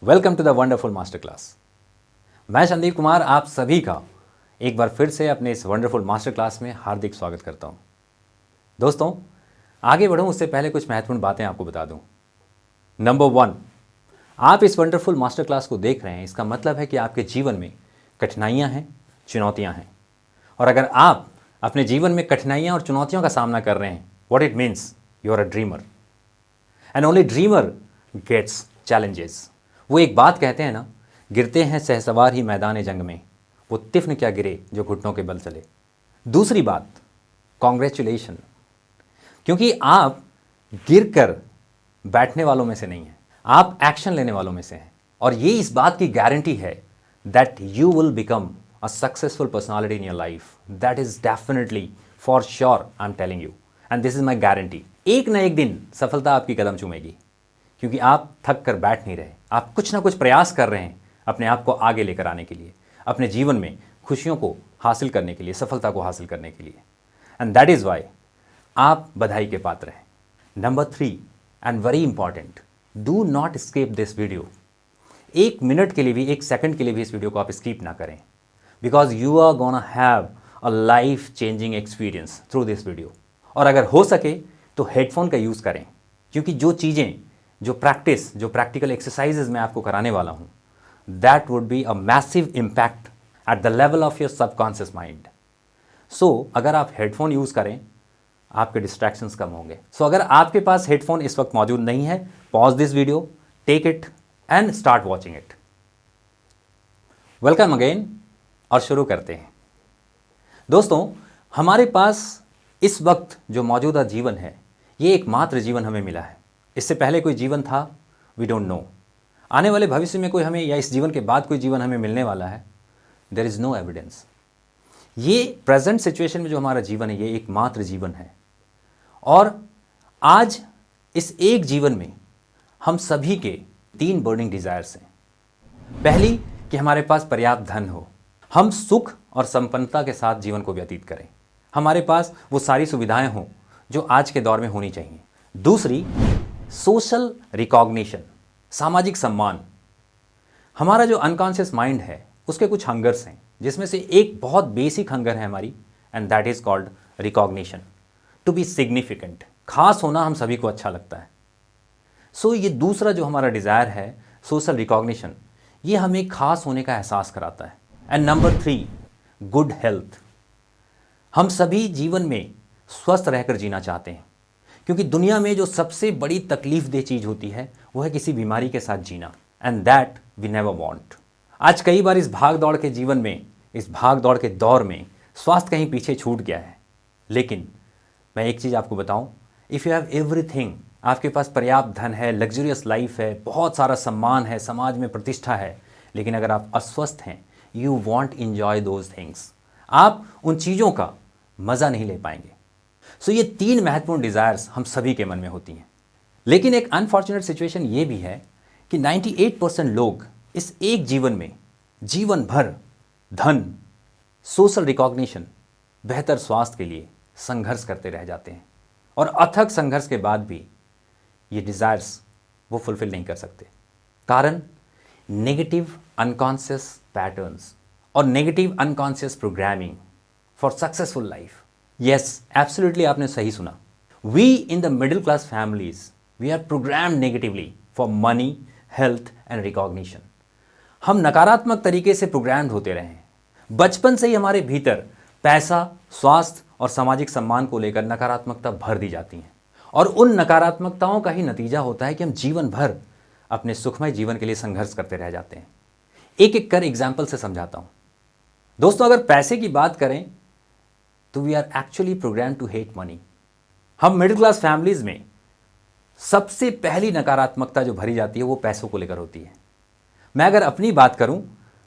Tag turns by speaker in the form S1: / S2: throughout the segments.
S1: Welcome to the wonderful master class. मैं संदीप कुमार आप सभी का एक बार फिर से अपने इस वंडरफुल मास्टर क्लास में हार्दिक स्वागत करता हूं। दोस्तों, आगे बढ़ूं उससे पहले कुछ महत्वपूर्ण बातें आपको बता दूं। नंबर 1, आप इस वंडरफुल मास्टर क्लास को देख रहे हैं, इसका मतलब है कि आपके जीवन में कठिनाइयां हैं, चुनौतियां हैं। और अगर आप अपने जीवन में कठिनाइयां और चुनौतियों का सामना कर रहे हैं, what it means, you are a dreamer and only dreamer gets challenges. वो एक बात कहते हैं ना, गिरते हैं सहसवार ही मैदान जंग में, वो तिफ़्न क्या गिरे जो घुटनों के बल चले। दूसरी बात, कॉन्ग्रेचुलेशन, क्योंकि आप गिर कर बैठने वालों में से नहीं हैं, आप एक्शन लेने वालों में से हैं। और ये इस बात की गारंटी है that you will become a successful personality in your life. That is definitely for sure, I am telling you and this is my guarantee. एक ना एक दिन सफलता आपकी कदम चूमेगी, क्योंकि आप थक कर बैठ नहीं रहे, आप कुछ ना कुछ प्रयास कर रहे हैं अपने आप को आगे लेकर आने के लिए, अपने जीवन में खुशियों को हासिल करने के लिए, सफलता को हासिल करने के लिए। एंड दैट इज़ वाई आप बधाई के पात्र हैं। Number 3 and very important, do not skip this video. एक मिनट के लिए भी, एक सेकंड के लिए भी इस वीडियो को आप स्किप ना करें, because you are gonna have a life changing experience through this video. और अगर हो सके तो हेडफोन का यूज़ करें, क्योंकि जो चीज़ें, जो प्रैक्टिकल एक्सरसाइजेज मैं आपको कराने वाला हूं, that would be a massive impact at the level of your subconscious mind. So अगर आप हेडफोन यूज़ करें, आपके डिस्ट्रैक्शंस कम होंगे। सो अगर आपके पास हेडफोन इस वक्त मौजूद नहीं है, pause this video, take it and start watching it. Welcome again, और शुरू करते हैं। दोस्तों, हमारे पास इस वक्त जो मौजूदा जीवन है, ये एकमात्र जीवन हमें मिला है। इससे पहले कोई जीवन था, वी डोंट नो। आने वाले भविष्य में कोई हमें, या इस जीवन के बाद कोई जीवन हमें मिलने वाला है, देयर इज़ नो एविडेंस। ये प्रेजेंट सिचुएशन में जो हमारा जीवन है, ये एकमात्र जीवन है। और आज इस एक जीवन में हम सभी के 3 बर्निंग डिज़ायर्स हैं। पहली, कि हमारे पास पर्याप्त धन हो, हम सुख और संपन्नता के साथ जीवन को व्यतीत करें, हमारे पास वो सारी सुविधाएं हों जो आज के दौर में होनी चाहिए। दूसरी, सोशल रिकॉग्निशन, सामाजिक सम्मान। हमारा जो अनकॉन्शियस माइंड है, उसके कुछ हंगर्स हैं, जिसमें से एक बहुत बेसिक हंगर है हमारी, and that is called recognition, to be significant. खास होना हम सभी को अच्छा लगता है। सो ये दूसरा जो हमारा डिज़ायर है, सोशल रिकॉग्निशन, ये हमें खास होने का एहसास कराता है। And number 3, good health. हम सभी जीवन में स्वस्थ रहकर जीना चाहते हैं, क्योंकि दुनिया में जो सबसे बड़ी तकलीफ दे चीज़ होती है, वो है किसी बीमारी के साथ जीना, and that we never want. आज कई बार इस भाग दौड़ के जीवन में, इस भाग दौड़ के दौर में स्वास्थ्य कहीं पीछे छूट गया है। लेकिन मैं एक चीज़ आपको बताऊं, इफ़ यू हैव एवरीथिंग, आपके पास पर्याप्त धन है, लग्जरियस लाइफ है, बहुत सारा सम्मान है, समाज में प्रतिष्ठा है, लेकिन अगर आप अस्वस्थ हैं, you want enjoy those things, आप उन चीज़ों का मज़ा नहीं ले पाएंगे। सो ये 3 महत्वपूर्ण डिज़ायर्स हम सभी के मन में होती हैं। लेकिन एक अनफॉर्चुनेट सिचुएशन ये भी है कि 98% लोग इस एक जीवन में जीवन भर धन, सोशल रिकॉग्निशन, बेहतर स्वास्थ्य के लिए संघर्ष करते रह जाते हैं, और अथक संघर्ष के बाद भी ये डिज़ायर्स वो फुलफिल नहीं कर सकते। कारण, नेगेटिव अनकॉन्शियस पैटर्न्स और negative unconscious programming for successful life. Yes, absolutely आपने सही सुना। We in the middle class families, we are programmed negatively for money, health and recognition. हम नकारात्मक तरीके से प्रोग्राम्ड होते रहे हैं। बचपन से ही हमारे भीतर पैसा, स्वास्थ्य और सामाजिक सम्मान को लेकर नकारात्मकता भर दी जाती हैं, और उन नकारात्मकताओं का ही नतीजा होता है कि हम जीवन भर अपने सुखमय जीवन के लिए संघर्ष करते रह जाते हैं। एक एक कर एग्जाम्पल से समझाता हूं। दोस्तों, अगर पैसे की बात करें तो we are actually program to hate money. हम मिडिल क्लास फैमिलीज में सबसे पहली नकारात्मकता जो भरी जाती है, वो पैसों को लेकर होती है। मैं अगर अपनी बात करूं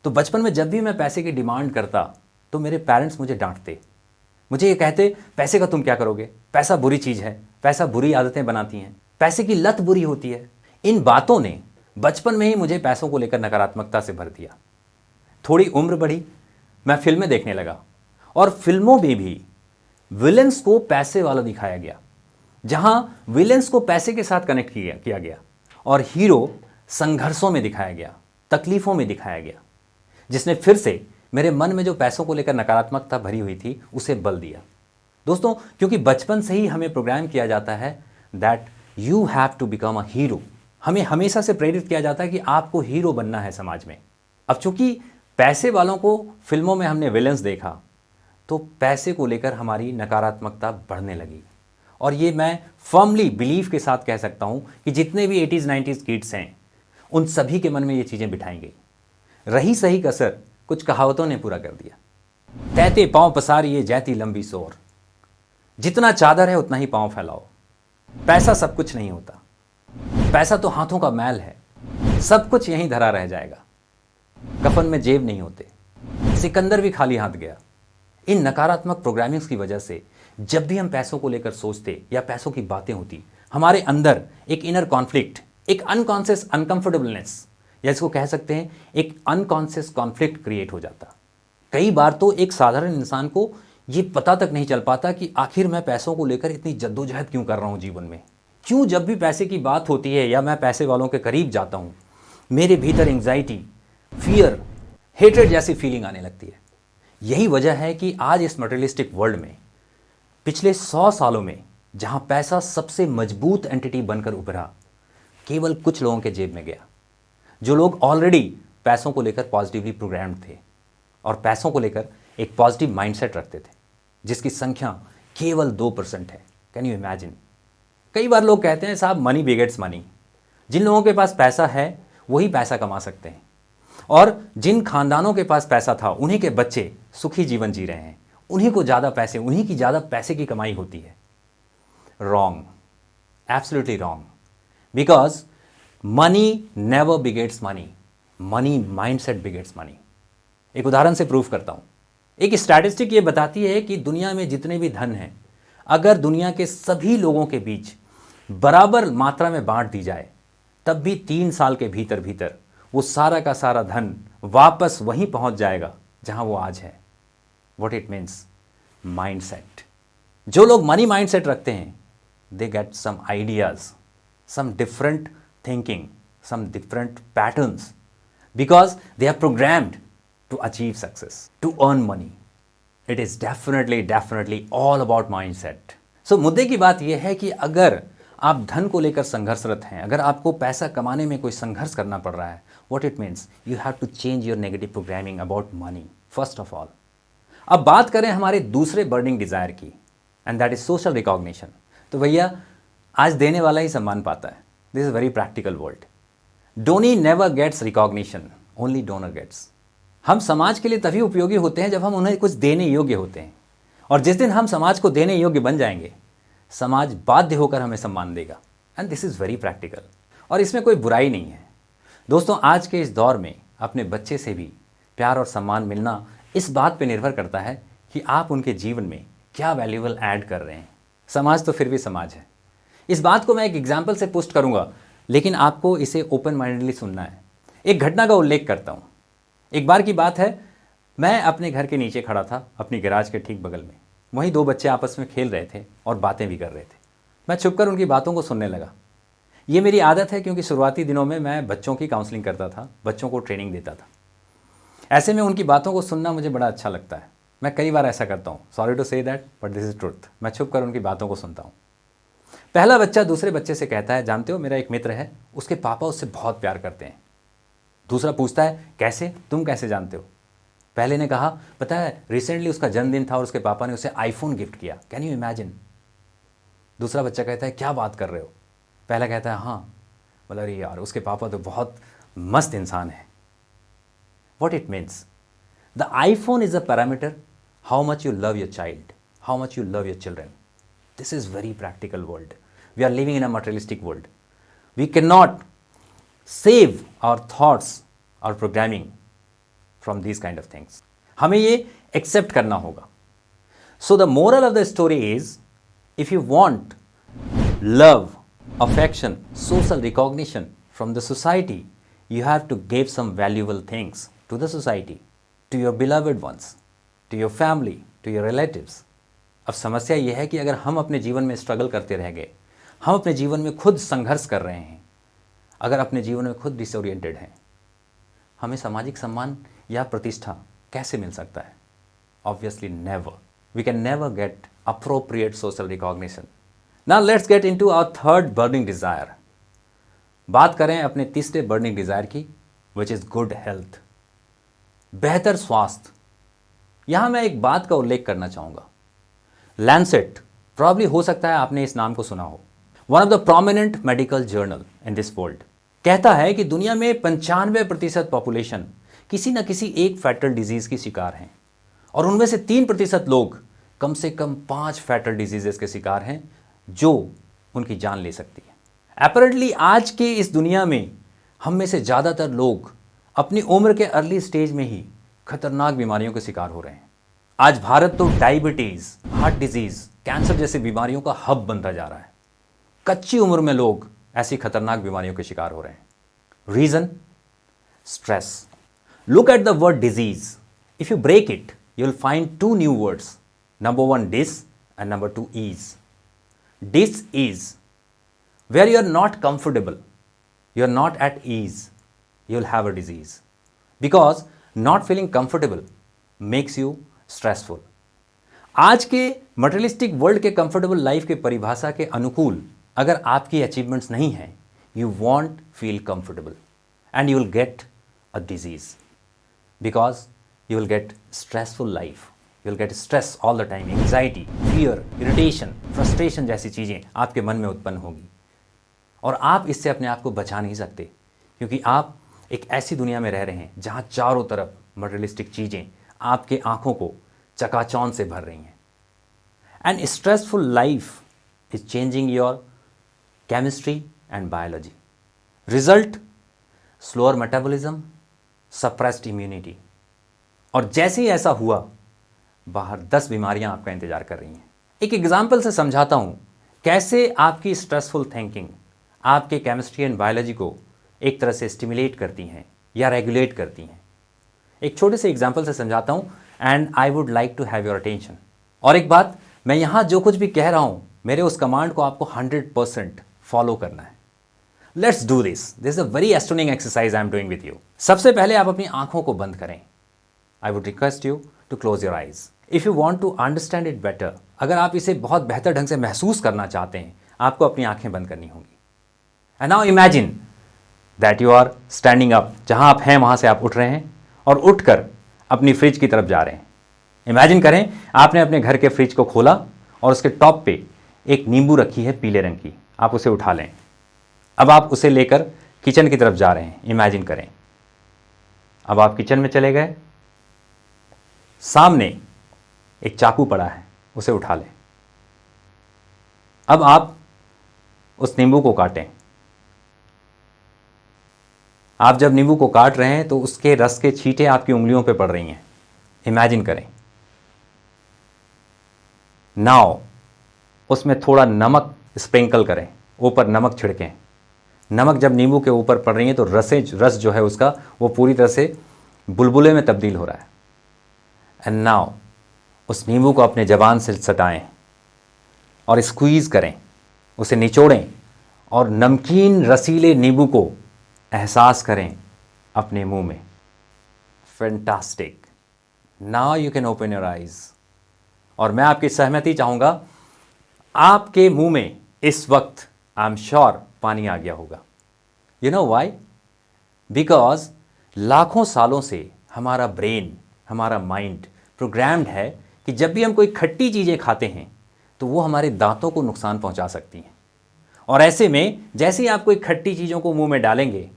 S1: तो बचपन में जब भी मैं पैसे की डिमांड करता, तो मेरे पेरेंट्स मुझे डांटते, मुझे ये कहते, पैसे का तुम क्या करोगे, पैसा बुरी चीज़ है, पैसा बुरी आदतें बनाती हैं, पैसे की लत बुरी होती है। इन बातों ने बचपन में ही मुझे पैसों को लेकर नकारात्मकता से भर दिया। थोड़ी उम्र बढ़ी, मैं फिल्में देखने लगा, और फिल्मों में भी विलेंस को पैसे वाला दिखाया गया, जहां विलेंस को पैसे के साथ कनेक्ट किया गया और हीरो संघर्षों में दिखाया गया, तकलीफ़ों में दिखाया गया, जिसने फिर से मेरे मन में जो पैसों को लेकर नकारात्मकता भरी हुई थी उसे बल दिया। दोस्तों, क्योंकि बचपन से ही हमें प्रोग्राम किया जाता है that you have to become a hero. हमें हमेशा से प्रेरित किया जाता है कि आपको हीरो बनना है समाज में। अब चूंकि पैसे वालों को फिल्मों में हमने विलेंस देखा, तो पैसे को लेकर हमारी नकारात्मकता बढ़ने लगी। और ये मैं फर्मली बिलीव के साथ कह सकता हूं कि जितने भी 80s 90s किड्स हैं, उन सभी के मन में ये चीज़ें बिठाई गई। रही सही कसर कुछ कहावतों ने पूरा कर दिया। तैते पांव पसारिए जैती लंबी सोर, जितना चादर है उतना ही पांव फैलाओ। पैसा सब कुछ नहीं होता, पैसा तो हाथों का मैल है, सब कुछ यहीं धरा रह जाएगा। कफन में जेब नहीं होते, सिकंदर भी खाली हाथ गया। इन नकारात्मक प्रोग्रामिंग्स की वजह से जब भी हम पैसों को लेकर सोचते या पैसों की बातें होती, हमारे अंदर एक इनर कॉन्फ्लिक्ट, एक अनकॉन्शियस अनकंफर्टेबलनेस, या इसको कह सकते हैं एक अनकॉन्शियस कॉन्फ्लिक्ट क्रिएट हो जाता। कई बार तो एक साधारण इंसान को ये पता तक नहीं चल पाता कि आखिर मैं पैसों को लेकर इतनी जद्दोजहद क्यों कर रहा हूँ जीवन में। क्यों जब भी पैसे की बात होती है या मैं पैसे वालों के करीब जाता हूँ, मेरे भीतर एंग्जाइटी, फियर, हेट्रेड जैसी फीलिंग आने लगती है। यही वजह है कि आज इस मटेरियलिस्टिक वर्ल्ड में पिछले 100 सालों में जहां पैसा सबसे मजबूत एंटिटी बनकर उभरा, केवल कुछ लोगों के जेब में गया, जो लोग ऑलरेडी पैसों को लेकर पॉजिटिवली प्रोग्राम्ड थे और पैसों को लेकर एक पॉजिटिव माइंडसेट रखते थे, जिसकी संख्या केवल 2% है। Can you imagine? कई बार लोग कहते हैं साहब मनी बिगेट्स मनी। जिन लोगों के पास पैसा है वही पैसा कमा सकते हैं, और जिन खानदानों के पास पैसा था उन्हीं के बच्चे सुखी जीवन जी रहे हैं, उन्हीं को ज़्यादा पैसे, उन्हीं की ज़्यादा पैसे की कमाई होती है। Wrong, absolutely wrong, because money never begets money, money mindset begets money. एक उदाहरण से प्रूफ करता हूं। एक स्टैटिस्टिक ये बताती है कि दुनिया में जितने भी धन हैं, अगर दुनिया के सभी लोगों के बीच बराबर मात्रा में बांट दी जाए, तब भी 3 साल के भीतर भीतर वो सारा का सारा धन वापस वहीं पहुंच जाएगा जहां वो आज है। What it means? माइंडसेट। जो लोग मनी माइंडसेट रखते हैं, they get some ideas, some different thinking, some different patterns, because they are programmed to achieve success, to earn money. It is definitely all about mindset. So मुद्दे की बात यह है कि अगर आप धन को लेकर संघर्षरत हैं, अगर आपको पैसा कमाने में कोई संघर्ष करना पड़ रहा है, what it means? You have to change your negative programming about money first of all. अब बात करें हमारे दूसरे बर्निंग डिजायर की, and that is social recognition. तो भैया, आज देने वाला ही सम्मान पाता है। This is very practical world. Donee never gets recognition, only donor gets. हम समाज के लिए तभी उपयोगी होते हैं जब हम उन्हें कुछ देने योग्य होते हैं, और जिस दिन हम समाज को देने योग्य बन जाएंगे, समाज बाध्य होकर हमें सम्मान देगा। And this is very practical, और इसमें कोई बुराई नहीं है। दोस्तों, आज के इस दौर में अपने बच्चे से भी प्यार और सम्मान मिलना इस बात पे निर्भर करता है कि आप उनके जीवन में क्या वैल्यूएबल ऐड कर रहे हैं। समाज तो फिर भी समाज है। इस बात को मैं एक एग्जाम्पल से पुष्ट करूंगा, लेकिन आपको इसे ओपन माइंडेडली सुनना है। एक घटना का उल्लेख करता हूँ। एक बार की बात है, मैं अपने घर के नीचे खड़ा था, अपनी गैराज के ठीक बगल में। वहीं 2 बच्चे आपस में खेल रहे थे और बातें भी कर रहे थे। मैं छुपकर उनकी बातों को सुनने लगा। ये मेरी आदत है, क्योंकि शुरुआती दिनों में मैं बच्चों की काउंसलिंग करता था, बच्चों को ट्रेनिंग देता था। ऐसे में उनकी बातों को सुनना मुझे बड़ा अच्छा लगता है। मैं कई बार ऐसा करता हूँ, sorry to say that but this is truth. मैं छुपकर उनकी बातों को सुनता हूँ। पहला बच्चा दूसरे बच्चे से कहता है, जानते हो मेरा एक मित्र है, उसके पापा उससे बहुत प्यार करते हैं। दूसरा पूछता है, कैसे? तुम कैसे जानते हो? पहले ने कहा, पता है रिसेंटली उसका जन्मदिन था और उसके पापा ने उसे आईफोन गिफ्ट किया। Can you imagine? दूसरा बच्चा कहता है, क्या बात कर रहे हो? पहला कहता है, हाँ। बोला, अरे यार, उसके पापा तो बहुत मस्त इंसान है। What it means? The iPhone is a parameter how much you love your child, how much you love your children. This is very practical world. We are living in a materialistic world. We cannot save our thoughts, our programming from these kind of things. हमें ये accept करना होगा. So the moral of the story is, if you want love, affection, social recognition from the society, you have to give some valuable things to the society, to your beloved ones, to your family, to your relatives. अब समस्या यह है कि अगर हम अपने जीवन में स्ट्रगल करते रह गए, हम अपने जीवन में खुद संघर्ष कर रहे हैं, अगर अपने जीवन में खुद डिसओरिएंटेड हैं, हमें सामाजिक सम्मान या प्रतिष्ठा कैसे मिल सकता है? Obviously never. We can never get appropriate social recognition. Now let's get into our third burning desire. बात करें अपने तीसरे बर्निंग डिजायर की, विच इज गुड हेल्थ, बेहतर स्वास्थ्य. यहां मैं एक बात का उल्लेख करना चाहूंगा. लैंसेट, प्रॉब्ली हो सकता है आपने इस नाम को सुना हो, one of the prominent medical journal in this world, कहता है कि दुनिया में 95% पॉपुलेशन किसी न किसी एक फैटल डिजीज की शिकार हैं और उनमें से 3% लोग कम से कम 5 फैटल डिजीजेस के शिकार हैं जो उनकी जान ले सकती है. अपैरेंटली आज के इस दुनिया में हम में से ज़्यादातर लोग अपनी उम्र के अर्ली स्टेज में ही खतरनाक बीमारियों के शिकार हो रहे हैं. आज भारत तो डायबिटीज़, हार्ट डिजीज़, कैंसर जैसी बीमारियों का हब बनता जा रहा है. कच्ची उम्र में लोग ऐसी खतरनाक बीमारियों के शिकार हो रहे हैं. Reason? Stress. Look at the word disease. If you break it, you will find 2 new words. Number 1 dis and number 2 ease. Dis is where you are not comfortable, you are not at ease, you will have a disease, because not feeling comfortable makes you stressful. आज के materialistic world के comfortable life के परिभाषा के अनुकूल अगर आपकी achievements नहीं हैं, you won't feel comfortable and you will get a disease because you will get stressful life. You will get stress all the time, anxiety, fear, irritation, frustration जैसी चीज़ें आपके मन में उत्पन्न होगी और आप इससे अपने आप को बचा नहीं सकते क्योंकि आप एक ऐसी दुनिया में रह रहे हैं जहाँ चारों तरफ मटेरियलिस्टिक चीज़ें आपके आँखों को चकाचौंध से भर रही हैं. And stressful life is changing your chemistry and biology. Result? Slower metabolism, suppressed immunity. और जैसे ही ऐसा हुआ, बाहर 10 बीमारियां आपका इंतजार कर रही हैं. एक एग्जाम्पल से समझाता हूं कैसे आपकी स्ट्रेसफुल थिंकिंग आपके केमिस्ट्री एंड बायोलॉजी को एक तरह से स्टिमुलेट करती हैं या रेगुलेट करती हैं. एक छोटे से एग्जाम्पल से समझाता हूं and I would like to have your attention. और एक बात, मैं यहां जो कुछ भी कह रहा हूं, मेरे उस कमांड को आपको 100% फॉलो करना है. Let's do this. This is a very astonishing exercise I am doing with you. सबसे पहले आप अपनी आंखों को बंद करें. I would request you to close your eyes. If you want to understand it better, अगर आप इसे बहुत बेहतर ढंग से महसूस करना चाहते हैं, आपको अपनी आंखें बंद करनी होंगी. And now imagine that you are standing up. जहां आप हैं वहां से आप उठ रहे हैं और उठकर अपनी फ्रिज की तरफ जा रहे हैं. इमेजिन करें आपने अपने घर के फ्रिज को खोला और उसके टॉप पे एक नींबू रखी है पीले रंग की. आप उसे उठा लें. अब आप उसे लेकर किचन की तरफ जा रहे हैं. इमेजिन करें अब आप किचन में चले गए. सामने एक चाकू पड़ा है, उसे उठा लें. अब आप उस नींबू को काटें. आप जब नींबू को काट रहे हैं तो उसके रस के छींटे आपकी उंगलियों पे पड़ रही हैं. इमेजिन करें. नाउ उसमें थोड़ा नमक स्प्रिंकल करें, ऊपर नमक छिड़कें. नमक जब नींबू के ऊपर पड़ रही है तो रस जो है उसका वो पूरी तरह से बुलबुले में तब्दील हो रहा है. एंड नाउ उस नींबू को अपने ज़बान से सटाएं और स्क्वीज़ करें, उसे निचोड़ें और नमकीन रसीले नींबू को एहसास करें अपने मुंह में. Fantastic. Now you can open your eyes. और मैं आपकी सहमति चाहूँगा. आपके मुंह में इस वक्त आई एम श्योर पानी आ गया होगा. You know why? बिकॉज लाखों सालों से हमारा ब्रेन, हमारा माइंड प्रोग्राम्ड है कि जब भी हम कोई खट्टी चीज़ें खाते हैं तो वो हमारे दांतों को नुकसान पहुंचा सकती हैं. और ऐसे में जैसे ही आप कोई खट्टी चीज़ों को मुंह में डालेंगे,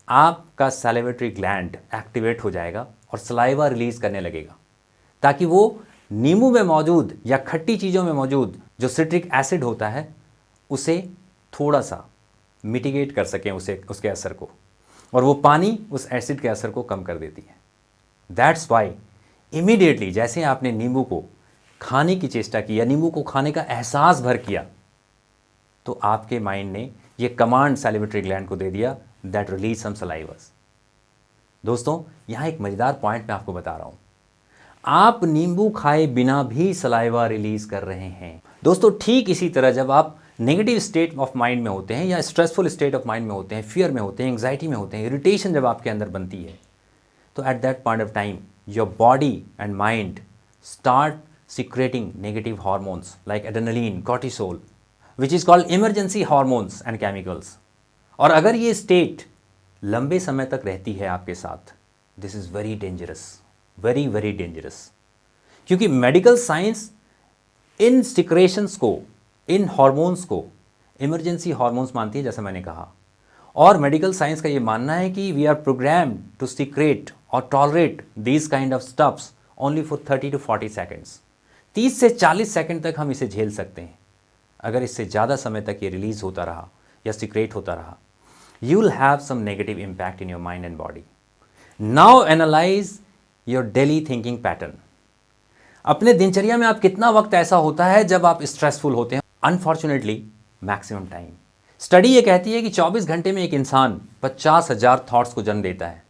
S1: आपका सैलिवेटरी ग्लैंड एक्टिवेट हो जाएगा और सलाइवा रिलीज करने लगेगा ताकि वो नींबू में मौजूद या खट्टी चीज़ों में मौजूद जो सिट्रिक एसिड होता है उसे थोड़ा सा मिटिगेट कर सकें उसके असर को, और वो पानी उस एसिड के असर को कम कर देती है. दैट्स वाई इमीडिएटली जैसे आपने नींबू को खाने की चेष्टा की या नींबू को खाने का एहसास भर किया तो आपके माइंड ने ये कमांड सैलिवेटरी ग्लैंड को दे दिया दैट रिलीज सम सलाइवास. दोस्तों, यहाँ एक मज़ेदार पॉइंट मैं आपको बता रहा हूँ. आप नींबू खाए बिना भी सलाइवा रिलीज कर रहे हैं. दोस्तों, ठीक इसी तरह जब आप नेगेटिव स्टेट ऑफ माइंड में होते हैं या स्ट्रेसफुल स्टेट ऑफ माइंड में होते हैं, फियर में होते हैं, एंग्जाइटी में होते हैं, इरिटेशन जब आपके अंदर बनती है, तो eight that point of time your body and mind start secreting negative hormones like adrenaline, cortisol, which is called emergency hormones and chemicals. और अगर ये स्टेट लंबे समय तक रहती है आपके साथ, this is very dangerous, very very dangerous, क्योंकि मेडिकल साइंस इन सिक्रेशंस को, इन हॉर्मोन्स को इमरजेंसी हॉर्मोन्स मानती है, जैसे मैंने कहा। और मेडिकल साइंस का ये मानना है कि we are programmed to secrete और tolerate these kind of stuffs only for 30 to 40 seconds. 30 से 40 सेकंड तक हम इसे झेल सकते हैं। अगर इससे ज़्यादा समय तक ये रिलीज होता रहा या सिक्रेट होता रहा, you will have some negative impact in your mind and body. Now analyse your daily thinking pattern. अपने दिनचर्या में आप कितना वक्त ऐसा होता है जब आप स्ट्रेसफुल होते हैं? Unfortunately maximum time. स्टडी ये कहती है कि 24 घंटे में एक इंसान 50,000 थॉट्स को जन्म देता है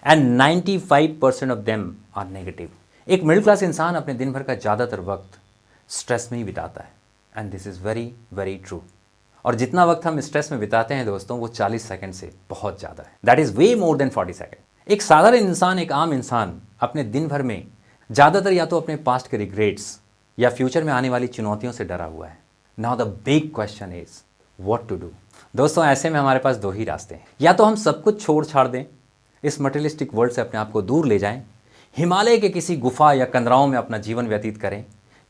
S1: and 95% of them are negative. एक मिडिल क्लास इंसान अपने दिन भर का ज़्यादातर वक्त स्ट्रेस में ही बिताता है, and this is very very true. और जितना वक्त हम स्ट्रेस में बिताते हैं दोस्तों, वो 40 सेकंड से बहुत ज़्यादा है। That is way more than 40 second. एक साधारण इंसान, एक आम इंसान अपने दिन भर में ज़्यादातर या तो अपने पास्ट के रिग्रेट्स या फ्यूचर में आने वाली चुनौतियों से डरा हुआ है। Now the big question is what to do. दोस्तों, ऐसे में हमारे पास दो ही रास्ते हैं। या तो हम सब कुछ छोड़ छाड़ दें, इस मटेरियलिस्टिक वर्ल्ड से अपने आप को दूर ले जाएं, हिमालय के किसी गुफा या कंदराओं में अपना जीवन व्यतीत करें,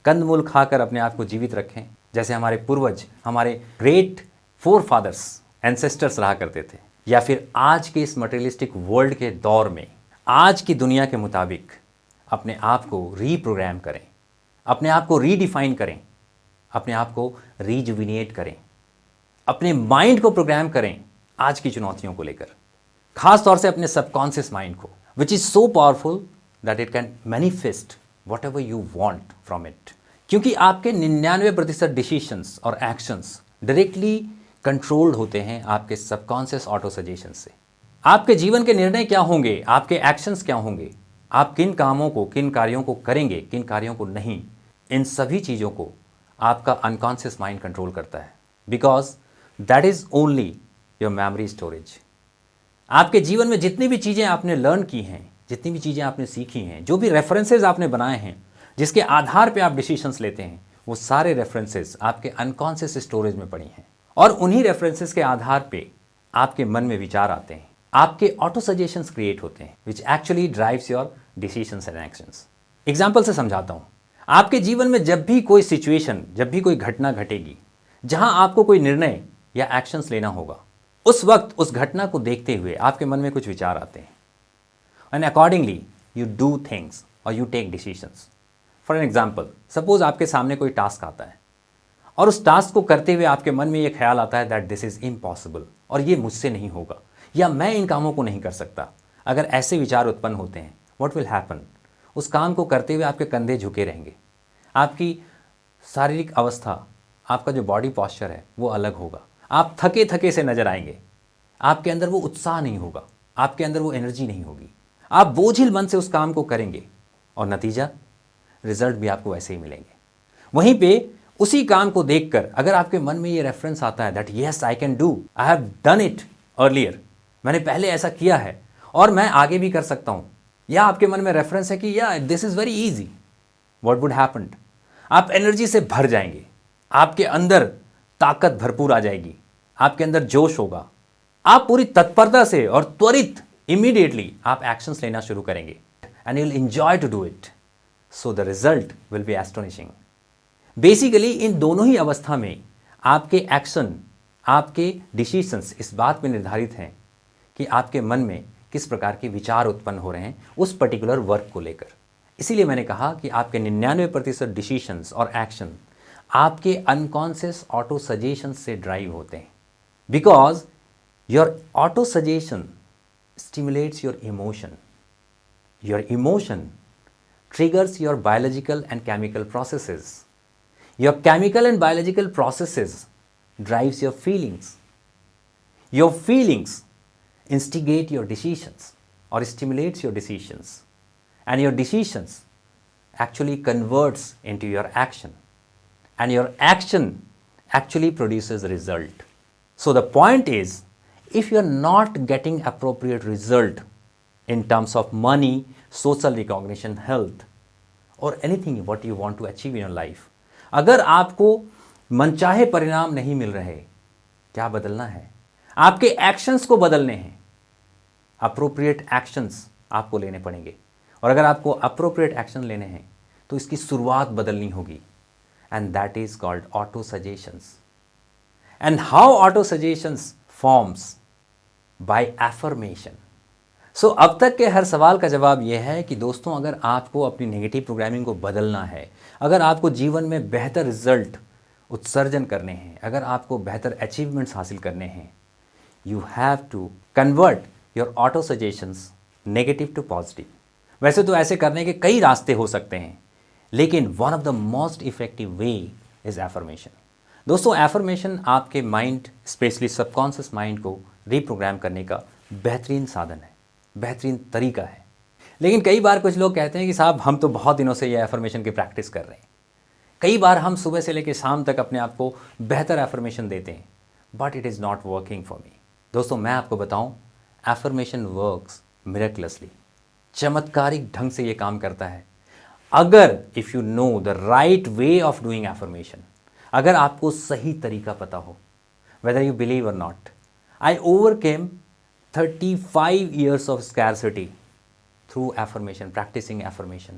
S1: कंदमूल खाकर अपने आप को जीवित रखें, जैसे हमारे पूर्वज, हमारे ग्रेट फोर फादर्स, एंसेस्टर्स रहा करते थे। या फिर आज के इस मटेरियलिस्टिक वर्ल्ड के दौर में आज की दुनिया के मुताबिक अपने आप को रीप्रोग्राम करें, अपने आप को रीडिफाइन करें, अपने आप को रीजुविनेट करें, अपने माइंड को प्रोग्राम करें आज की चुनौतियों को लेकर, खास तौर से अपने सबकॉन्शियस माइंड को, which is so powerful that it can manifest what ever you want from it. क्योंकि आपके 99% डिसीशंस और एक्शंस डायरेक्टली कंट्रोल्ड होते हैं आपके सबकॉन्शियस ऑटो सजेशन से। आपके जीवन के निर्णय क्या होंगे, आपके एक्शंस क्या होंगे, आप किन कामों को, किन कार्यों को करेंगे, किन कार्यों को नहीं, इन सभी चीज़ों को आपका अनकॉन्शियस माइंड कंट्रोल करता है, because that is only your memory storage. आपके जीवन में जितनी भी चीज़ें आपने लर्न की हैं, जितनी भी चीज़ें आपने सीखी हैं, जो भी रेफरेंसेस आपने बनाए हैं, जिसके आधार पे आप डिसीजंस लेते हैं, वो सारे रेफरेंसेस आपके अनकॉन्शियस स्टोरेज में पड़ी हैं। और उन्हीं रेफरेंसेस के आधार पे आपके मन में विचार आते हैं, आपके ऑटो सजेशंस क्रिएट होते हैं, which actually drives your decisions and actions. Example से समझाता हूँ। आपके जीवन में जब भी कोई सिचुएशन, जब भी कोई घटना घटेगी जहाँ आपको कोई निर्णय या एक्शंस लेना होगा, उस वक्त उस घटना को देखते हुए आपके मन में कुछ विचार आते हैं, and accordingly you do things और you take decisions. For an example, suppose आपके सामने कोई टास्क आता है और उस टास्क को करते हुए आपके मन में ये ख्याल आता है दैट दिस इज़ इम्पॉसिबल, और ये मुझसे नहीं होगा, या मैं इन कामों को नहीं कर सकता। अगर ऐसे विचार उत्पन्न होते हैं, व्हाट विल हैपन? उस काम को करते हुए आपके कंधे झुके रहेंगे, आपकी शारीरिक अवस्था, आपका जो बॉडी पॉस्चर है वो अलग होगा, आप थके थके से नजर आएंगे, आपके अंदर वो उत्साह नहीं होगा, आपके अंदर वो एनर्जी नहीं होगी, आप बोझिल मन से उस काम को करेंगे और नतीजा, रिजल्ट भी आपको वैसे ही मिलेंगे। वहीं पे उसी काम को देखकर अगर आपके मन में ये रेफरेंस आता है that yes I can do, I have done it earlier, मैंने पहले ऐसा किया है और मैं आगे भी कर सकता हूँ, या आपके मन में रेफरेंस है कि या this is very easy, what would happen? आप एनर्जी से भर जाएंगे, आपके अंदर ताकत भरपूर आ जाएगी, आपके अंदर जोश होगा, आप पूरी तत्परता से और त्वरित इमीडिएटली आप एक्शंस लेना शुरू करेंगे, and you will enjoy to do it, so the result will be astonishing. Basically इन दोनों ही अवस्था में आपके एक्शन, आपके डिसीजंस इस बात में निर्धारित हैं कि आपके मन में किस प्रकार के विचार उत्पन्न हो रहे हैं उस पर्टिकुलर वर्क को लेकर। इसीलिए मैंने कहा कि आपके 99% डिसीजंस और एक्शन आपके अनकॉन्शियस ऑटो सजेशन से ड्राइव होते हैं, because your auto suggestion stimulates your emotion, your emotion triggers your biological and chemical processes. Your chemical and biological processes drives your feelings. Your feelings instigate your decisions or stimulates your decisions. And your decisions actually converts into your action. And your action actually produces result. So the point is, if you are not getting appropriate result in terms of money, social recognition, health or anything what you want to achieve in your life, अगर आपको मनचाहे परिणाम नहीं मिल रहे, क्या बदलना है? आपके actions को बदलने हैं। अप्रोप्रिएट एक्शंस आपको लेने पड़ेंगे, और अगर आपको अप्रोप्रिएट एक्शन लेने हैं तो इसकी शुरुआत बदलनी होगी, and that is called auto suggestions. And how auto suggestions forms? By affirmation. So अब तक के हर सवाल का जवाब यह है कि दोस्तों, अगर आपको अपनी नेगेटिव प्रोग्रामिंग को बदलना है, अगर आपको जीवन में बेहतर रिजल्ट उत्सर्जन करने हैं, अगर आपको बेहतर अचीवमेंट्स हासिल करने हैं, you have to convert your auto suggestions negative to positive. वैसे तो ऐसे करने के कई रास्ते हो सकते हैं, लेकिन one of the most effective way is affirmation. दोस्तों, एफर्मेशन आपके माइंड, स्पेशली सबकॉन्शियस माइंड को रीप्रोग्राम करने का बेहतरीन साधन है, बेहतरीन तरीका है। लेकिन कई बार कुछ लोग कहते हैं कि साहब, हम तो बहुत दिनों से ये एफर्मेशन की प्रैक्टिस कर रहे हैं, कई बार हम सुबह से लेकर शाम तक अपने आप को बेहतर एफर्मेशन देते हैं, but it is not working for me. दोस्तों, मैं आपको बताऊं, एफर्मेशन वर्क्स मिरेकलसली, चमत्कारिक ढंग से ये काम करता है। अगर if you know the right way of doing affirmation, अगर आपको सही तरीका पता हो, वेदर यू बिलीव और not, I overcame 35 years of scarcity through affirmation, practicing affirmation.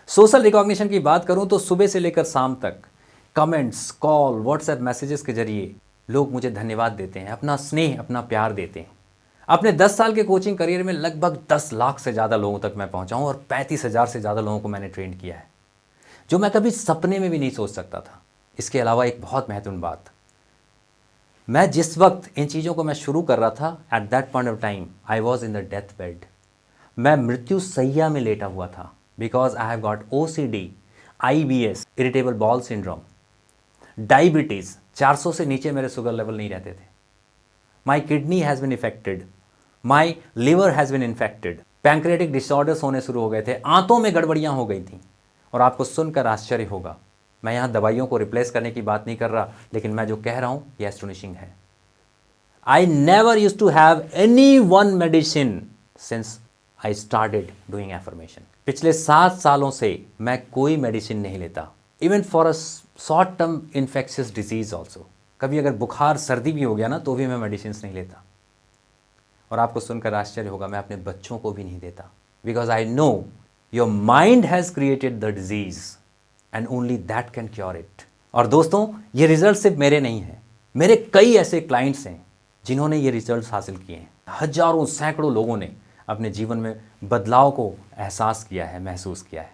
S1: Social recognition की बात करूं तो सुबह से लेकर शाम तक कमेंट्स, कॉल, व्हाट्सएप मैसेजेस के जरिए लोग मुझे धन्यवाद देते हैं, अपना स्नेह, अपना प्यार देते हैं। अपने 10 साल के कोचिंग करियर में लगभग 10 लाख से ज़्यादा लोगों तक मैं पहुंचा हूं, और 35,000 से ज़्यादा लोगों को मैंने ट्रेन किया है, जो मैं कभी सपने में भी नहीं सोच सकता था। इसके अलावा एक बहुत महत्वपूर्ण बात, मैं जिस वक्त इन चीज़ों को मैं शुरू कर रहा था, at that point of time I was in the death bed. मैं मृत्यु सैया में लेटा हुआ था, because I have got OCD, IBS, irritable bowel syndrome, diabetes, 400 से नीचे मेरे शुगर लेवल नहीं रहते थे। My kidney has been affected, my liver has been infected, pancreatic disorders होने शुरू हो गए थे, आंतों में गड़बड़ियाँ हो गई थीं। और आपको सुनकर आश्चर्य होगा, मैं यहाँ दवाइयों को रिप्लेस करने की बात नहीं कर रहा, लेकिन मैं जो कह रहा हूँ ये एस्टोनिशिंग है। I never use to have any one medicine since I started doing affirmation. पिछले 7 सालों से मैं कोई मेडिसिन नहीं लेता, even for a short term infectious disease also. कभी अगर बुखार सर्दी भी हो गया ना, तो भी मैं मेडिसिन नहीं लेता। और आपको सुनकर आश्चर्य होगा, मैं अपने बच्चों को भी नहीं देता, because I know your mind has created the disease and only that can cure it. और दोस्तों, ये रिजल्ट सिर्फ मेरे नहीं हैं, मेरे कई ऐसे क्लाइंट्स हैं जिन्होंने ये रिजल्ट्स हासिल किए हैं। हजारों, सैकड़ों लोगों ने अपने जीवन में बदलाव को एहसास किया है, महसूस किया है।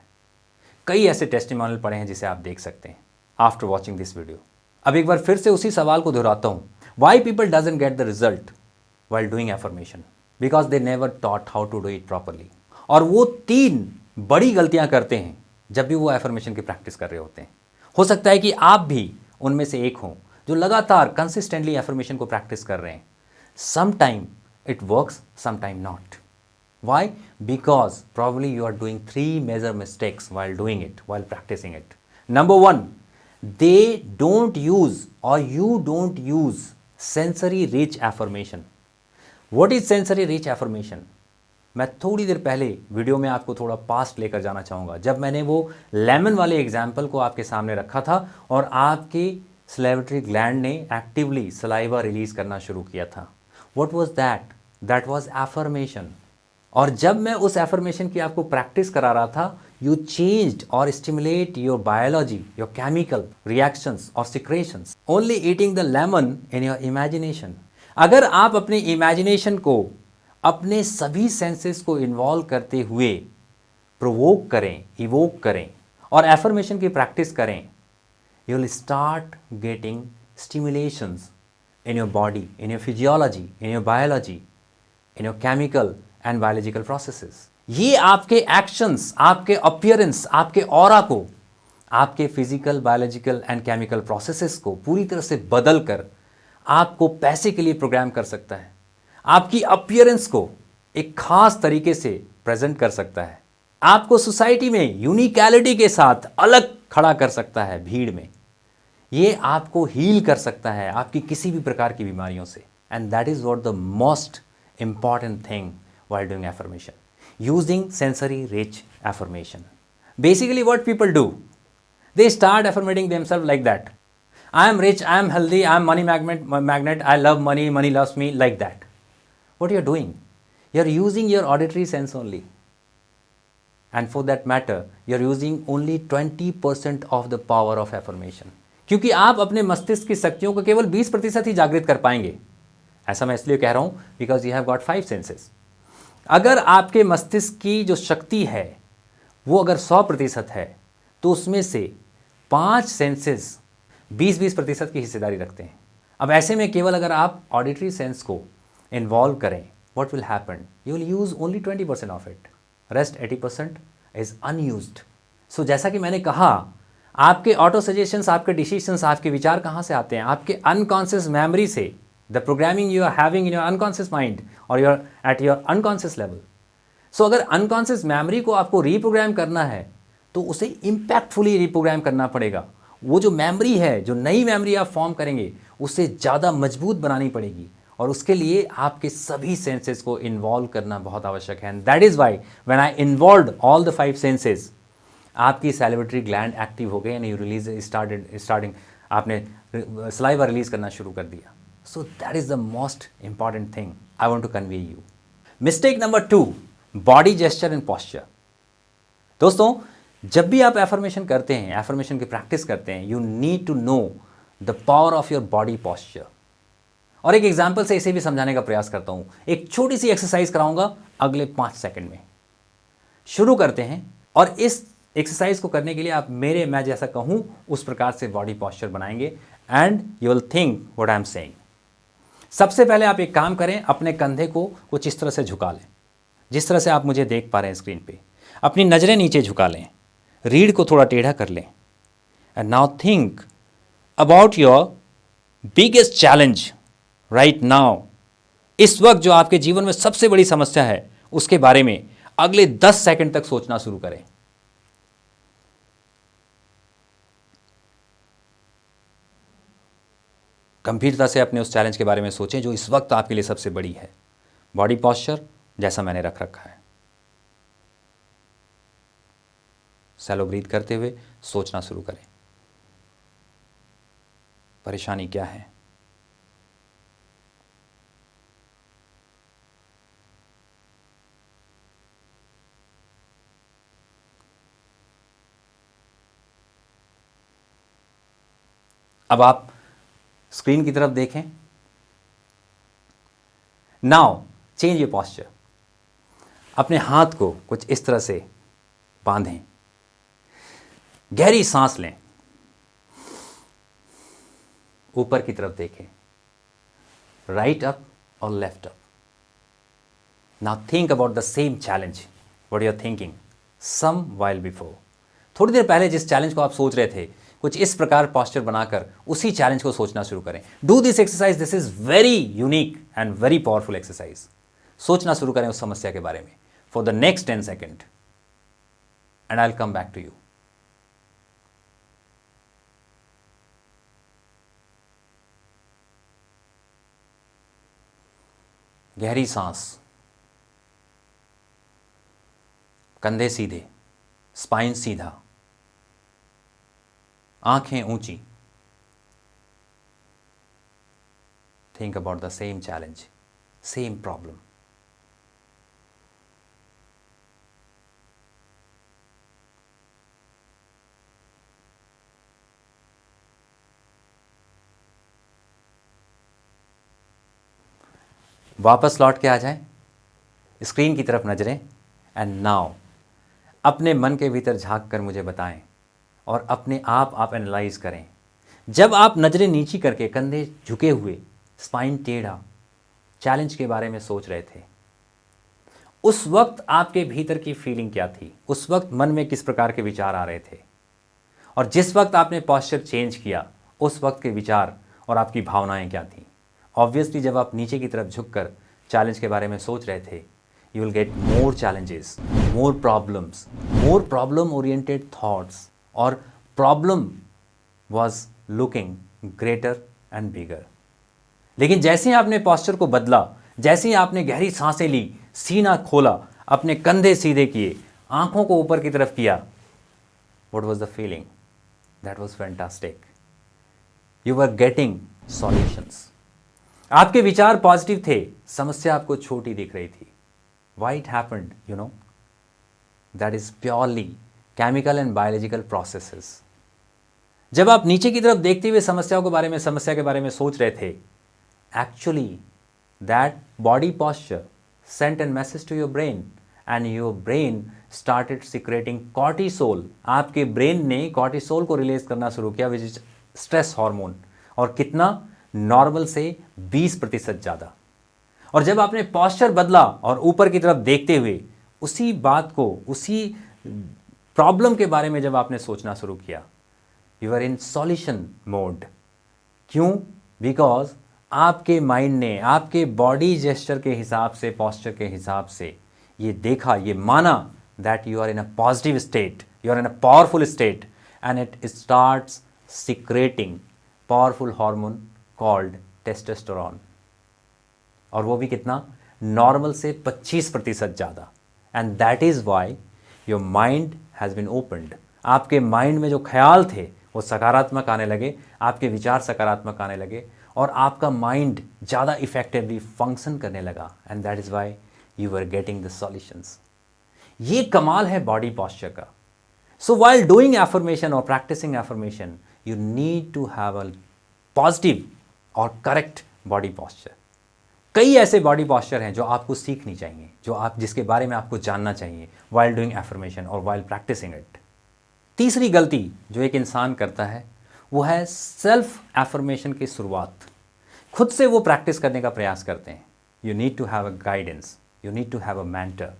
S1: कई ऐसे टेस्टिमोनियल पड़े हैं जिसे आप देख सकते हैं आफ्टर वॉचिंग दिस वीडियो। अब एक बार फिर से उसी सवाल को दोहराता हूँ, why people doesn't get the result while doing affirmation? Because they never taught how to do it properly. और वो 3 बड़ी गलतियाँ करते हैं जब भी वो एफर्मेशन की प्रैक्टिस कर रहे होते हैं। हो सकता है कि आप भी उनमें से एक हों जो लगातार कंसिस्टेंटली एफर्मेशन को प्रैक्टिस कर रहे हैं। Some time it works, some time not. Why? Because probably you are doing 3 major mistakes while doing it, while practicing it. Number 1, they don't use or you don't use sensory rich affirmation. What is sensory rich affirmation? मैं थोड़ी देर पहले video में आपको थोड़ा past लेकर जाना चाहूँगा, जब मैंने वो लेमन वाले एग्जाम्पल को आपके सामने रखा था और आपकी सलेवटरी ग्लैंड ने एक्टिवली सलाइवा रिलीज करना शुरू किया था। What was that? That was affirmation. और जब मैं उस एफर्मेशन की आपको प्रैक्टिस करा रहा था, यू चेंज्ड और stimulate your biology, your chemical reactions और secretions only eating the lemon in your imagination. अगर आप अपने इमेजिनेशन को, अपने सभी सेंसेस को इन्वॉल्व करते हुए प्रोवोक करें, इवोक करें और एफर्मेशन की प्रैक्टिस करें, you will start getting stimulations in your body, in your physiology, in your biology, in your chemical and biological processes. ये आपके एक्शंस, आपके अपीयरेंस, आपके ऑरा को, आपके physical, biological and chemical processes को पूरी तरह से बदल कर आपको पैसे के लिए प्रोग्राम कर सकता है। आपकी अपीयरेंस को एक खास तरीके से प्रेजेंट कर सकता है, आपको सोसाइटी में यूनिकैलिटी के साथ अलग खड़ा कर सकता है भीड़ में। ये आपको हील कर सकता है आपकी किसी भी प्रकार की बीमारियों से। And that is what the most important thing while doing affirmation, using sensory rich affirmation. Basically what people do, they start affirming themselves like that: I am rich, I am healthy, I am money magnet, I love money, money loves me, like that. What you are doing, you are using your auditory sense only, and for that matter you are using only 20% of the power of affirmation. क्योंकि आप अपने मस्तिष्क की शक्तियों को केवल 20% ही जागृत कर पाएंगे। ऐसा मैं इसलिए कह रहा हूं because you have got 5 senses. अगर आपके मस्तिष्क की जो शक्ति है वो अगर 100% है तो उसमें से 5 सेंसेस 20% की हिस्सेदारी रखते हैं। अब ऐसे में केवल अगर आप ऑडिटरी सेंस को इन्वॉल्व करें, what will happen, you will use only 20% of it, rest 80% is unused. So जैसा कि मैंने कहा, आपके ऑटो सजेशंस, आपके डिसीजंस, आपके विचार कहाँ से आते हैं? आपके अनकॉन्शियस मेमोरी से, the programming you are having in your unconscious mind or you're at your unconscious level. So अगर unconscious memory को आपको reprogram करना है तो उसे impactfully reprogram करना पड़ेगा। वो जो memory है, जो नई memory आप form करेंगे, उसे ज़्यादा मजबूत बनानी पड़ेगी और उसके लिए आपके सभी senses को involve करना बहुत आवश्यक है। And that is why when I involved all the 5 senses, आपकी salivatory gland active हो गई and you release starting आपने saliva release करना शुरू कर दिया। So that is the most important thing I want to convey you. Mistake number 2, body gesture and posture. दोस्तों, जब भी आप एफर्मेशन करते हैं, एफर्मेशन की प्रैक्टिस करते हैं, you need to know the power of your body posture. और एक एग्जाम्पल से इसे भी समझाने का प्रयास करता हूं। एक छोटी सी एक्सरसाइज कराऊंगा अगले 5 सेकंड में। शुरू करते हैं। और इस एक्सरसाइज को करने के लिए आप मैं जैसा कहूं उस प्रकार से बॉडी पॉस्चर बनाएंगे and you will think what I am saying. सबसे पहले आप एक काम करें, अपने कंधे को कुछ इस तरह से झुका लें, जिस तरह से आप मुझे देख पा रहे हैं स्क्रीन पे। अपनी नज़रें नीचे झुका लें, रीढ़ को थोड़ा टेढ़ा कर लें। And now think about your biggest challenge right now. इस वक्त जो आपके जीवन में सबसे बड़ी समस्या है उसके बारे में अगले 10 सेकंड तक सोचना शुरू करें। गंभीरता से अपने उस चैलेंज के बारे में सोचें जो इस वक्त आपके लिए सबसे बड़ी है। बॉडी पॉस्चर जैसा मैंने रख रखा है। सैलो ब्रीथ करते हुए सोचना शुरू करें, परेशानी क्या है। अब आप स्क्रीन की तरफ देखें। Now change your posture. अपने हाथ को कुछ इस तरह से बांधें, गहरी सांस लें, ऊपर की तरफ देखें, राइट अप और left up. Now think about the same challenge what you are thinking some while before. थोड़ी देर पहले जिस चैलेंज को आप सोच रहे थे, कुछ इस प्रकार पॉस्चर बनाकर उसी चैलेंज को सोचना शुरू करें। Do this exercise, this is very unique and very powerful exercise. सोचना शुरू करें उस समस्या के बारे में for the next 10 second and I will come back to you. गहरी सांस, कंधे सीधे, स्पाइन सीधा, आंखें ऊंची। Think about the same challenge, same problem. वापस लौट के आ जाएं, स्क्रीन की तरफ नजरें। एंड नाउ अपने मन के भीतर झांक कर मुझे बताएं और अपने आप एनालाइज करें। जब आप नजरें नीची करके, कंधे झुके हुए, स्पाइन टेढ़ा, चैलेंज के बारे में सोच रहे थे, उस वक्त आपके भीतर की फीलिंग क्या थी? उस वक्त मन में किस प्रकार के विचार आ रहे थे? और जिस वक्त आपने पोस्चर चेंज किया, उस वक्त के विचार और आपकी भावनाएं क्या थी? ऑब्वियसली जब आप नीचे की तरफ झुककर चैलेंज के बारे में सोच रहे थे, you will get more challenges, more problems, more problem oriented thoughts. और problem was looking greater and bigger. लेकिन जैसे ही आपने पॉस्चर को बदला, जैसे ही आपने गहरी सांसें ली, सीना खोला, अपने कंधे सीधे किए, आंखों को ऊपर की तरफ किया, what was the feeling? That was fantastic. You were getting solutions. आपके विचार पॉजिटिव थे, समस्या आपको छोटी दिख रही थी। Why it happened? You know, that is purely chemical and biological processes. जब आप नीचे की तरफ देखते हुए समस्या के बारे में सोच रहे थे, actually that body posture sent a message to your brain and your brain started secreting cortisol। आपके ब्रेन ने कॉर्टिसोल को रिलीज करना शुरू किया, विच इज स्ट्रेस हार्मोन, और कितना? नॉर्मल से 20% ज़्यादा। और जब आपने पॉस्चर बदला और ऊपर की तरफ देखते हुए उसी बात को, उसी प्रॉब्लम के बारे में जब आपने सोचना शुरू किया, you are in solution mode. क्यों? बिकॉज आपके माइंड ने आपके बॉडी जेस्चर के हिसाब से, पॉस्चर के हिसाब से ये देखा, ये माना that you are in a positive state, you are in a powerful state, and it starts secreting powerful hormone called testosterone. और वो भी कितना? नॉर्मल से 25% ज़्यादा। And that is why your mind has been opened. आपके mind में जो ख्याल थे वो सकारात्मक आने लगे, आपके विचार सकारात्मक आने लगे, और आपका माइंड ज़्यादा इफेक्टिवली फंक्शन करने लगा। And that is why you are getting the solutions. ये कमाल है बॉडी पॉस्चर का। सो वाइल डूइंग एफर्मेशन और practising affirmation, you need to have a positive और करेक्ट बॉडी पॉस्चर। कई ऐसे बॉडी पॉस्चर हैं जो आपको सीखनी चाहिए, जिसके बारे में आपको जानना चाहिए वाइल डूइंग एफर्मेशन और वाइल प्रैक्टिसिंग इट। तीसरी गलती जो एक इंसान करता है वो है सेल्फ एफर्मेशन की शुरुआत। खुद से वो प्रैक्टिस करने का प्रयास करते हैं। You need to have a guidance, you need to have a mentor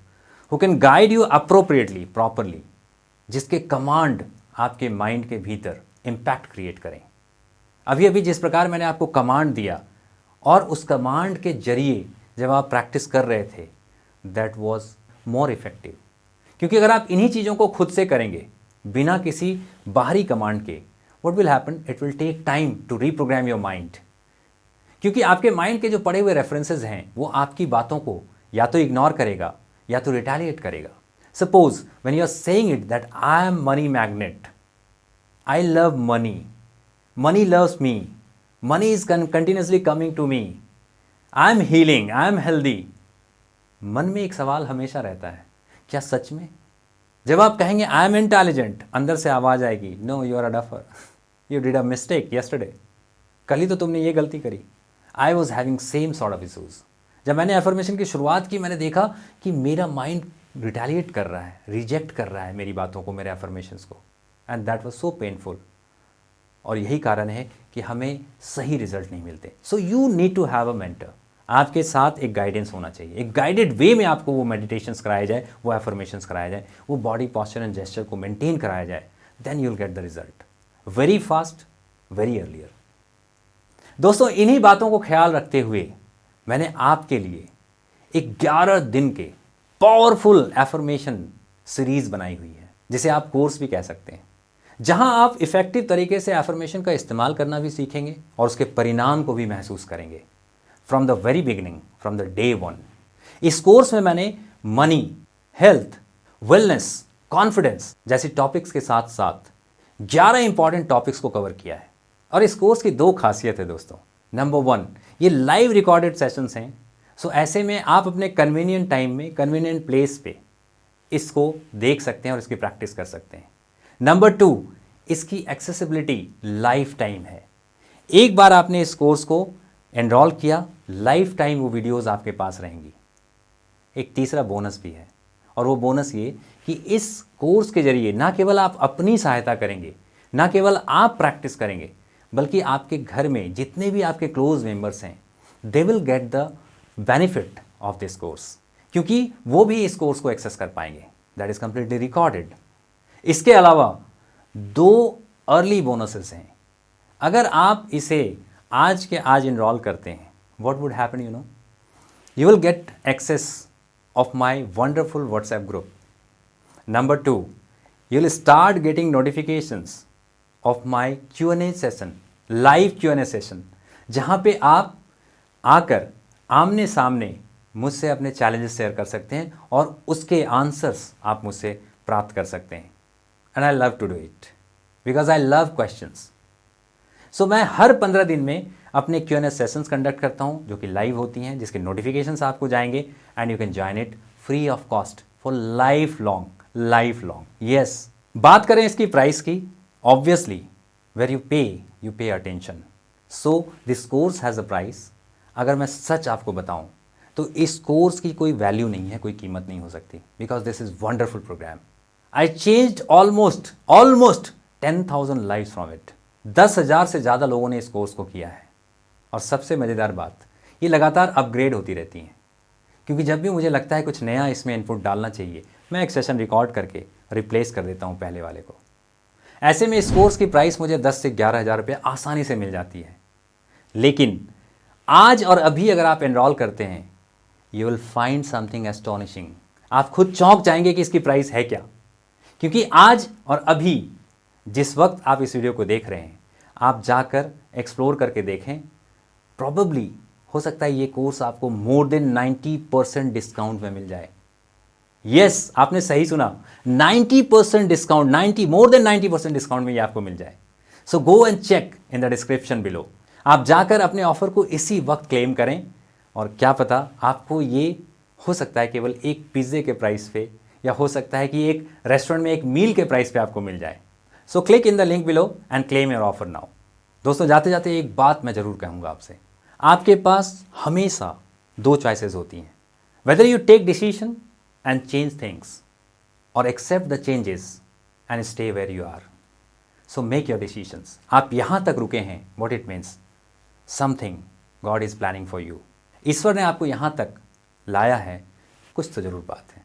S1: who can guide you appropriately, properly, जिसके कमांड आपके माइंड के भीतर इम्पैक्ट क्रिएट करें। अभी अभी जिस प्रकार मैंने आपको कमांड दिया और उस कमांड के जरिए जब आप प्रैक्टिस कर रहे थे, दैट वॉज मोर इफेक्टिव। क्योंकि अगर आप इन्हीं चीज़ों को खुद से करेंगे बिना किसी बाहरी कमांड के, what will happen? It will take time to reprogram your mind। क्योंकि आपके माइंड के जो पड़े हुए रेफरेंसेस हैं वो आपकी बातों को या तो इग्नोर करेगा या तो रिटेलिएट करेगा। Suppose when you are saying it that I am money magnet, I love money, money loves me, money is continuously coming to me, I am healing, I am healthy. मन में एक सवाल हमेशा रहता है, क्या सच में? जब आप कहेंगे आई एम इंटेलिजेंट, अंदर से आवाज़ आएगी, no you are a duffer, you did a mistake yesterday, कल ही तो तुमने ये गलती करी। I was having same sort of issues. जब मैंने एफर्मेशन की शुरुआत की, मैंने देखा कि मेरा माइंड रिटेलिएट कर रहा है, रिजेक्ट कर रहा है मेरी बातों को, मेरे एफर्मेशंस को, and that was so painful. और यही कारण है कि हमें सही रिजल्ट नहीं मिलते। So you need to have a mentor. आपके साथ एक गाइडेंस होना चाहिए, एक गाइडेड वे में आपको वो मेडिटेशंस कराया जाए, वो एफर्मेशंस कराया जाए, वो बॉडी पॉस्चर एंड जेस्चर को मेंटेन कराया जाए, then you will get the result very fast, very earlier. दोस्तों, इन्हीं बातों को ख्याल रखते हुए मैंने आपके लिए एक 11 दिन के पावरफुल एफर्मेशन सीरीज बनाई हुई है, जिसे आप कोर्स भी कह सकते हैं, जहां आप इफेक्टिव तरीके से एफर्मेशन का इस्तेमाल करना भी सीखेंगे और उसके परिणाम को भी महसूस करेंगे from the very beginning, from the day one. इस कोर्स में मैंने मनी, हेल्थ, वेलनेस, कॉन्फिडेंस जैसी टॉपिक्स के साथ साथ 11 इंपॉर्टेंट टॉपिक्स को कवर किया है। और इस कोर्स की 2 खासियत है दोस्तों। नंबर 1, ये लाइव रिकॉर्डेड सेशंस हैं, सो ऐसे में आप अपने कन्वीनियंट टाइम में, कन्वीनियंट प्लेस पे इसको देख सकते हैं और इसकी प्रैक्टिस कर सकते हैं। नंबर 2, इसकी एक्सेसिबिलिटी लाइफ टाइम है। एक बार आपने इस कोर्स को एनरोल किया, लाइफ टाइम वो वीडियोस आपके पास रहेंगी। एक तीसरा बोनस भी है, और वो बोनस ये कि इस कोर्स के जरिए ना केवल आप अपनी सहायता करेंगे, ना केवल आप प्रैक्टिस करेंगे, बल्कि आपके घर में जितने भी आपके क्लोज मेंबर्स हैं, they will get the benefit of this course, क्योंकि वो भी इस कोर्स को एक्सेस कर पाएंगे। That is completely recorded. इसके अलावा 2 अर्ली बोनसेस हैं। अगर आप इसे आज के आज इनरोल करते हैं, what would happen, you know, you will get access of my wonderful WhatsApp group. Number 2, you will start getting notifications of my Q&A session, live Q&A session, जहाँ पे आप आकर आमने सामने मुझसे अपने चैलेंजेस शेयर कर सकते हैं और उसके आंसर्स आप मुझसे प्राप्त कर सकते हैं। And I love to do it because I love questions. So मैं हर 15 दिन में अपने Q&A सेशंस कंडक्ट करता हूं जो कि लाइव होती हैं, जिसके नोटिफिकेशंस आपको जाएंगे and you can join it free of cost for life long. Yes, बात करें इसकी प्राइस की, obviously where you pay attention. So this course has a price. अगर मैं सच आपको बताऊं तो इस कोर्स की कोई वैल्यू नहीं है, कोई कीमत नहीं हो सकती, because this is wonderful programme. I changed almost 10,000 lives from it. 10,000 से ज़्यादा लोगों ने इस कोर्स को किया है। और सबसे मज़ेदार बात, ये लगातार अपग्रेड होती रहती हैं, क्योंकि जब भी मुझे लगता है कुछ नया इसमें इनपुट डालना चाहिए, मैं एक सेशन रिकॉर्ड करके रिप्लेस कर देता हूँ पहले वाले को। ऐसे में इस कोर्स की प्राइस मुझे 10 से 11,000 रुपये आसानी से मिल जाती है। लेकिन आज और अभी अगर आप एनरोल करते हैं, you will find something astonishing. आप खुद चौंक जाएंगे कि इसकी प्राइस है क्या। क्योंकि आज और अभी जिस वक्त आप इस वीडियो को देख रहे हैं, आप जाकर एक्सप्लोर करके देखें, प्रॉबेबली हो सकता है ये कोर्स आपको मोर देन 90% डिस्काउंट में मिल जाए। यस, आपने सही सुना, 90% डिस्काउंट, मोर देन 90% डिस्काउंट में ये आपको मिल जाए। So go and check in the description below. आप जाकर अपने ऑफर को इसी वक्त क्लेम करें और क्या पता आपको ये हो सकता है केवल एक पिज़्ज़े के प्राइस पे, या हो सकता है कि एक रेस्टोरेंट में एक मील के प्राइस पे आपको मिल जाए। So click in the link below and claim your offer now. दोस्तों, जाते जाते एक बात मैं ज़रूर कहूँगा आपसे, आपके पास हमेशा 2 चॉइसेस होती हैं, whether you take decision and change things और accept the changes and stay where you are. So make your decisions. आप यहाँ तक रुके हैं, what it means, something God is planning for you. ईश्वर ने आपको यहाँ तक लाया है, कुछ तो ज़रूर बात है।